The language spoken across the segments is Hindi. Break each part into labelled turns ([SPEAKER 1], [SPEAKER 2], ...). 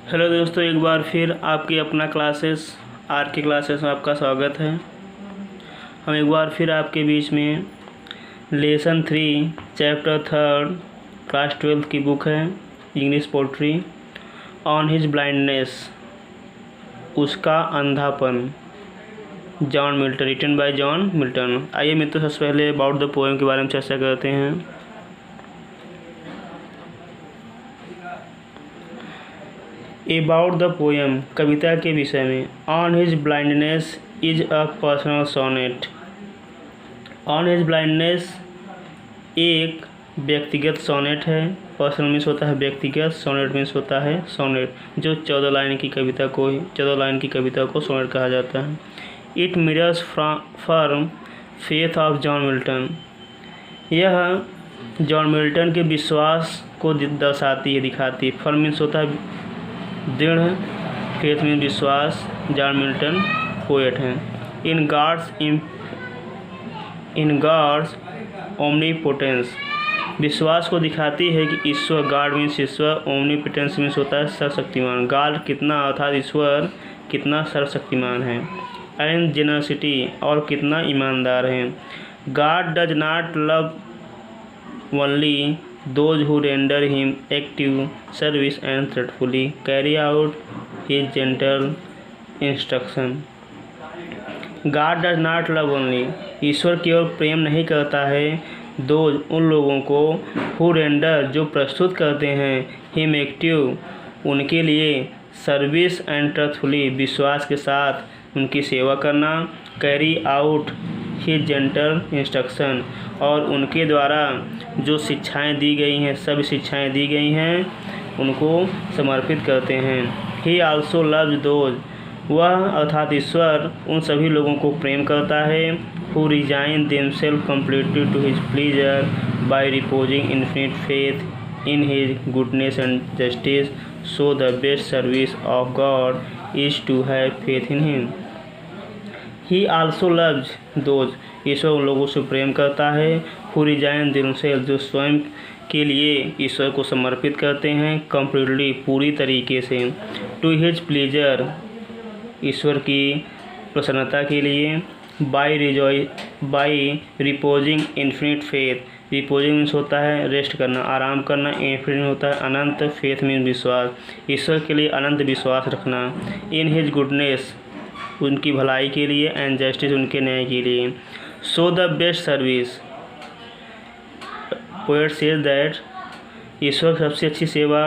[SPEAKER 1] हेलो दोस्तों, एक बार फिर आपकी अपना क्लासेस आर के क्लासेस में आपका स्वागत है। हम एक बार फिर आपके बीच में लेसन 3 चैप्टर 3 क्लास 12 की बुक है English poetry on his blindness, उसका अंधापन, John Milton, written by John Milton. आइए मित्रों, सबसे पहले अबाउट द पोएम के बारे में चर्चा करते हैं। अबाउट द पोएम, कविता के विषय में। On his blindness is a personal sonnet. On his blindness एक व्यक्तिगत सोनेट है। पर्सनल मीन्स होता है व्यक्तिगत, सोनेट मीन्स होता है सोनेट, जो 14 लाइन की कविता को सोनेट कहा जाता है। It mirrors firm faith of John Milton. यह जॉन मिल्टन के विश्वास को दर्शाती है, दिखाती है। फर्म मीन्स होता है दृढ़, फेथ मीन्स विश्वास। जॉन मिल्टन पोएट हैं। इन गॉड्स ओमनीपोटेंस, विश्वास को दिखाती है कि ईश्वर, गॉड मीन्स ईश्वर, ओमनीपोटेंस मीन्स होता है सर्वशक्तिमान। गॉड कितना, अर्थात ईश्वर कितना सर्वशक्तिमान है। एंड जेनरसिटी, और कितना ईमानदार है। God does not love only those who render him active service and thoughtfully carry out his gentle instruction. God does not love only, ईश्वर केवल प्रेम नहीं करता है, those, उन लोगों को, who render, जो प्रस्तुत करते हैं, him active, उनके लिए, सर्विस एंड ट्रथफुली, विश्वास के साथ उनकी सेवा करना, carry out his gentle instruction, और उनके द्वारा जो शिक्षाएं दी गई हैं, सभी शिक्षाएं दी गई हैं, उनको समर्पित करते हैं। ही आल्सो लव्स दोज, वह अर्थात ईश्वर उन सभी लोगों को प्रेम करता है, who resign themselves completely to his pleasure by reposing infinite faith in his goodness and justice, so the best service of God is to have faith in him. He also loves those, ईश्वर उन लोगों से प्रेम करता है, हु रिजाइन देमसेल्फ, जो स्वयं के लिए ईश्वर को समर्पित करते हैं, कम्प्लीटली, पूरी तरीके से, टू हिज प्लीजर, ईश्वर की प्रसन्नता के लिए, bye reposing infinite faith, repositioning means होता है रेस्ट करना, आराम करना, इन्फिनिट होता है अनंत, फेथ मीन्स विश्वास, ईश्वर के लिए अनंत विश्वास रखना, इन हिज गुडनेस, उनकी भलाई के लिए, एंड जस्टिस, उनके न्याय के लिए, so the best service, poet says that, ईश्वर की सबसे अच्छी सेवा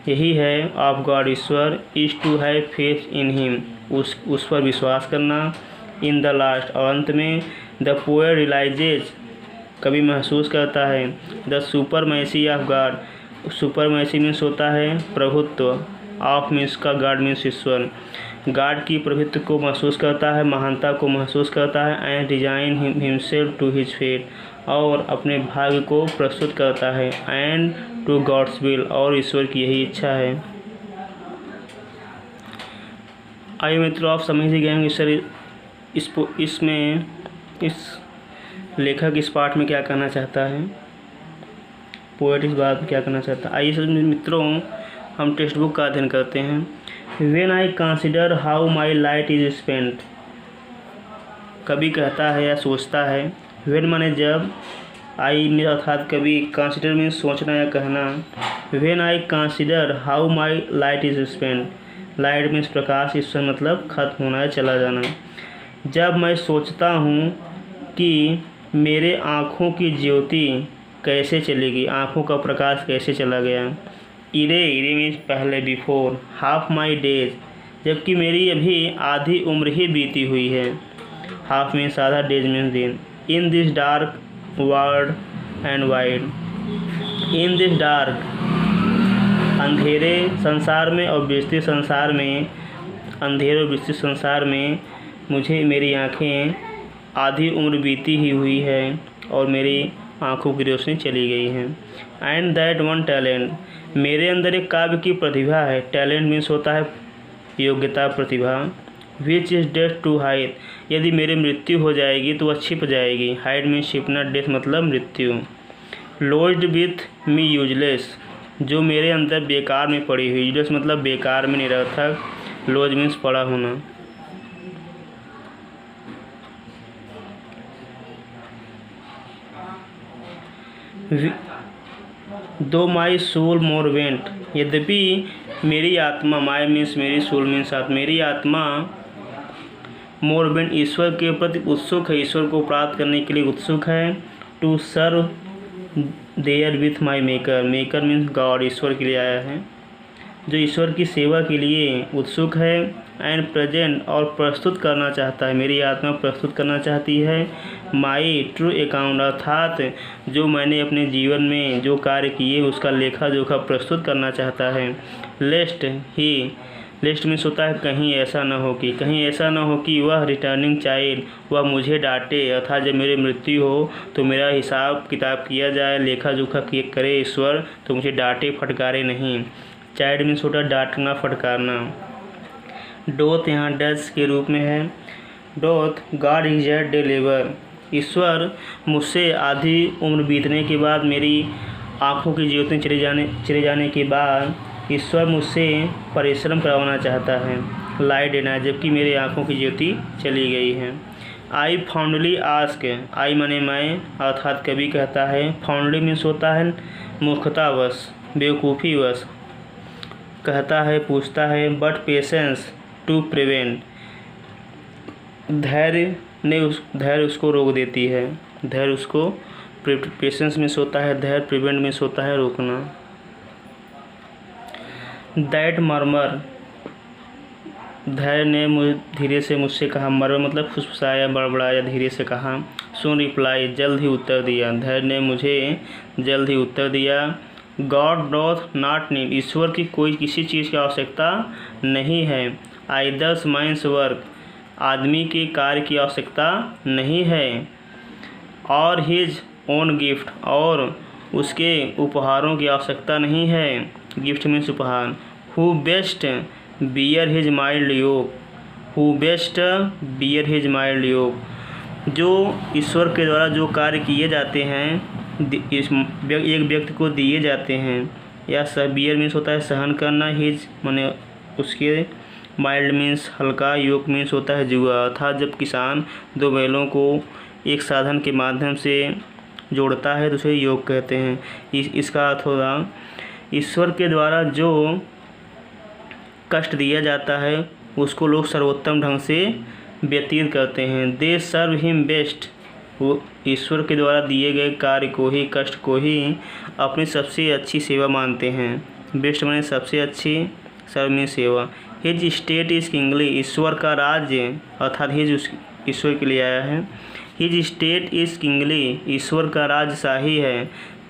[SPEAKER 1] यही है, ऑफ गॉड, ईश्वर, is to have faith in him, उस पर विश्वास करना, इन द लास्ट, और अंत में, द पोएट रियलाइजेज, कभी महसूस करता है, द सुपरमैसी ऑफ गॉड, सुपरमैसी मीन्स होता है प्रभुत्व, ऑफ मीन्स का, गॉड मीन्स ईश्वर, गॉड की प्रभुत्व को महसूस करता है, महानता को महसूस करता है, and design himself to his fate, और अपने भाग्य को प्रस्तुत करता है, एंड टू गॉड्स विल, और ईश्वर की यही इच्छा है। आइए मित्रों, आप समझ ही गए होंगे सर इसमें इस लेखक इस पार्ट में क्या कहना चाहता है, पोएट इस बात में क्या कहना चाहता है। आइए मित्रों, हम टेक्स्ट बुक का अध्ययन करते हैं। When I consider how my light is spent, कभी कहता है या सोचता है, when माने जब, I अर्थात कभी, consider मीन्स सोचना या कहना, when I consider how my light is spent, light means प्रकाश, ईश्वर मतलब खत्म होना है, चला जाना। जब मैं सोचता हूँ कि मेरे आँखों की ज्योति कैसे चलेगी, आँखों का प्रकाश कैसे चला गया। इरे मीन्स पहले, बिफोर, हाफ माई डेज, जबकि मेरी अभी आधी उम्र ही बीती हुई है। हाफ मीन्स आधा, डेज मीन्स दिन। In this dark world and wide, in this dark, अंधेरे संसार में और विस्तृत संसार में, अंधेरे और विस्तृत संसार में मुझे, मेरी आँखें, आधी उम्र बीती ही हुई है और मेरी आँखों की रोशनी चली गई है। एंड दैट वन टैलेंट, मेरे अंदर एक काव्य की प्रतिभा है, टैलेंट मीन्स होता है योग्यता, प्रतिभा, which is death to hide, यदि मेरी मृत्यु हो जाएगी तो वह छिप जाएगी, हाइड मीन्स छिपना, डेथ मतलब मृत्यु। लॉज्ड विथ मी यूजलेस, जो मेरे अंदर बेकार में पड़ी हुई, यूजलेस मतलब बेकार में, निरर्थक, लॉज मीन्स पड़ा होना। दो माई सोल मोर वेंट, यद्यपि मेरी आत्मा, माई मीन्स मेरी, सोल मीन्स आत्मा, मेरी आत्मा मोर वेंट ईश्वर के प्रति उत्सुक है, ईश्वर को प्राप्त करने के लिए उत्सुक है। To serve there with my maker, maker means God, ईश्वर के लिए आया है, जो ईश्वर की सेवा के लिए उत्सुक है। एंड प्रेजेंट और प्रस्तुत करना चाहता है, मेरी आत्मा प्रस्तुत करना चाहती है। माई ट्रू अकाउंट अर्थात जो मैंने अपने जीवन में जो कार्य किए उसका लेखा जोखा प्रस्तुत करना चाहता है। लेस्ट ही, लेस्ट मीन्स होता है कहीं ऐसा न हो कि, कहीं ऐसा न हो कि वह रिटर्निंग चाइल्ड, वह मुझे डांटे, अर्थात जब मेरी मृत्यु हो तो मेरा हिसाब किताब किया जाए, लेखा जोखा करे ईश्वर, तो मुझे डांटे फटकारे नहीं। चाइल्ड मीन्स होता है डांटना फटकारना। डोथ यहाँ डज के रूप में है। Doth God is at day labour, ईश्वर मुझसे आधी उम्र बीतने के बाद, मेरी आँखों की ज्योति चले जाने के बाद ईश्वर मुझसे परिश्रम करवाना चाहता है। लाई देना, जबकि मेरी आँखों की ज्योति चली गई है। आई फाउंडली आस्क, आई माने मैं, अर्थात कवि कहता है, फाउंडली मीन्स होता है मूर्खतावश, बेवकूफ़ीवश, कहता है, पूछता है। बट पेशेंस टू प्रिवेंट, धैर्य उसको रोक देती है, धैर्य उसको, पेशेंस मीन्स होता है धैर्य, प्रिवेंट मीन्स होता है रोकना। दैट मर्मर, धैर्य ने धीरे से मुझसे कहा, मर्मर मतलब फुसफुसाया, बड़बड़ाया, धीरे से कहा। सुन रिप्लाई, जल्द ही उत्तर दिया, धैर्य ने मुझे जल्द ही उत्तर दिया। गॉड डोथ नॉट नीड, ईश्वर की कोई किसी चीज़ की आवश्यकता नहीं है। आइदर्स माइंस वर्क, आदमी के कार्य की आवश्यकता नहीं है। और हिज ओन गिफ्ट, और उसके उपहारों की आवश्यकता नहीं है। गिफ्ट मीन्स उपहार। Who best bear his mild yoke, who best bear his mild yoke, जो ईश्वर के द्वारा जो कार्य किए जाते हैं, एक व्यक्ति को दिए जाते हैं, या बियर मीन्स होता है सहन करना, हिज माने उसके, माइल्ड मीन्स हल्का, योग मीन्स होता है जुआ, अर्थात जब किसान दो बैलों को एक साधन के माध्यम से जोड़ता है तो उसे योग कहते हैं। इसका अर्थ होगा ईश्वर के द्वारा जो कष्ट दिया जाता है उसको लोग सर्वोत्तम ढंग से व्यतीत करते हैं। दे सर्व हिम बेस्ट, वो ईश्वर के द्वारा दिए गए कार्य को ही, कष्ट को ही अपनी सबसे अच्छी सेवा मानते हैं। बेस्ट माने सबसे अच्छी, सर्व में सेवा। हिज स्टेट इज किंगली, ईश्वर का राज्य, अर्थात हिज ईश्वर के लिए आया है। हिज स्टेट इज किंगली, ईश्वर का राज्य शाही है।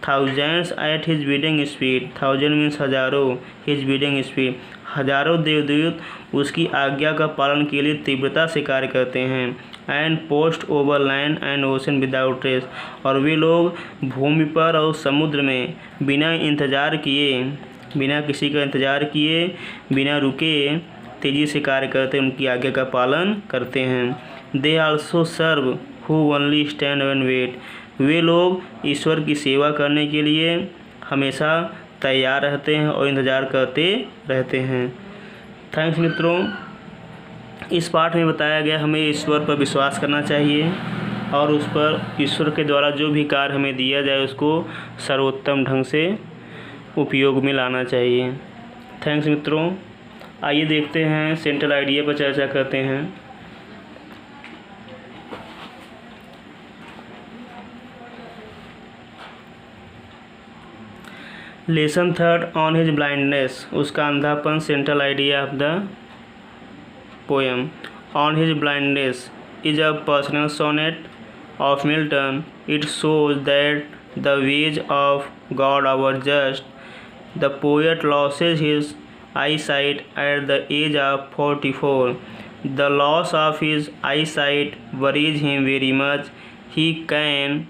[SPEAKER 1] Thousands at his bidding speed, thousand means हजारों, हिज बिडिंग स्पीड, हजारों देवदूत उसकी आज्ञा का पालन के लिए तीव्रता से कार्य करते हैं। And post over land and ocean without rest, और वे लोग भूमि पर और समुद्र में बिना इंतज़ार किए, बिना किसी का इंतज़ार किए, बिना रुके तेज़ी से कार्य करते, उनकी आज्ञा का पालन करते हैं। They also serve who only stand and wait, वे लोग ईश्वर की सेवा करने के लिए हमेशा तैयार रहते हैं और इंतज़ार करते रहते हैं। थैंक्स मित्रों, इस पाठ में बताया गया हमें ईश्वर पर विश्वास करना चाहिए और उस पर ईश्वर के द्वारा जो भी कार्य हमें दिया जाए उसको सर्वोत्तम ढंग से उपयोग में लाना चाहिए। थैंक्स मित्रों, आइए देखते हैं सेंट्रल आइडिया पर चर्चा करते हैं। Lesson third on his blindness, उसका अंधापन, central idea of the poem. On his blindness is a personal sonnet of Milton, it shows that the ways of God are just, the poet loses his eyesight at the age of 44. The loss of his eyesight worries him very much. He can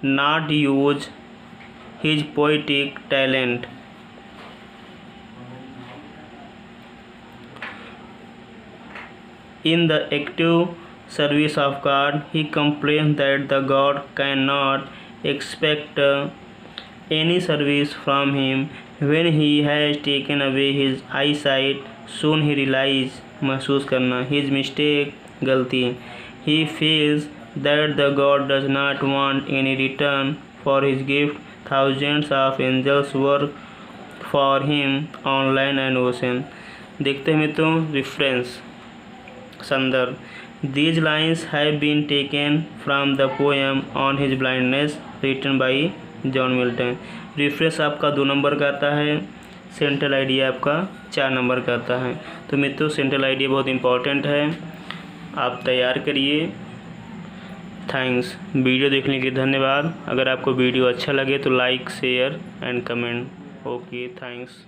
[SPEAKER 1] not use his poetic talent. In the active service of God, he complains that the God cannot expect any service from him When he has taken away his eyesight, soon he realizes, महसूस करना, his mistake, गलती. He feels that the God does not want any return for his gift. Thousands of angels work for him on land and ocean. देखते हैं मित्रों रेफरेंस संदर्भ. These lines have been taken from the poem on his blindness written by John Milton. Refresh आपका 2 नंबर का आता है, सेंट्रल आइडिया आपका 4 नंबर का आता है. तो मित्रों सेंट्रल आइडिया बहुत इंपॉर्टेंट है, आप तैयार करिए. थैंक्स. वीडियो देखने के लिए धन्यवाद. अगर आपको वीडियो अच्छा लगे तो like share and comment. Okay thanks.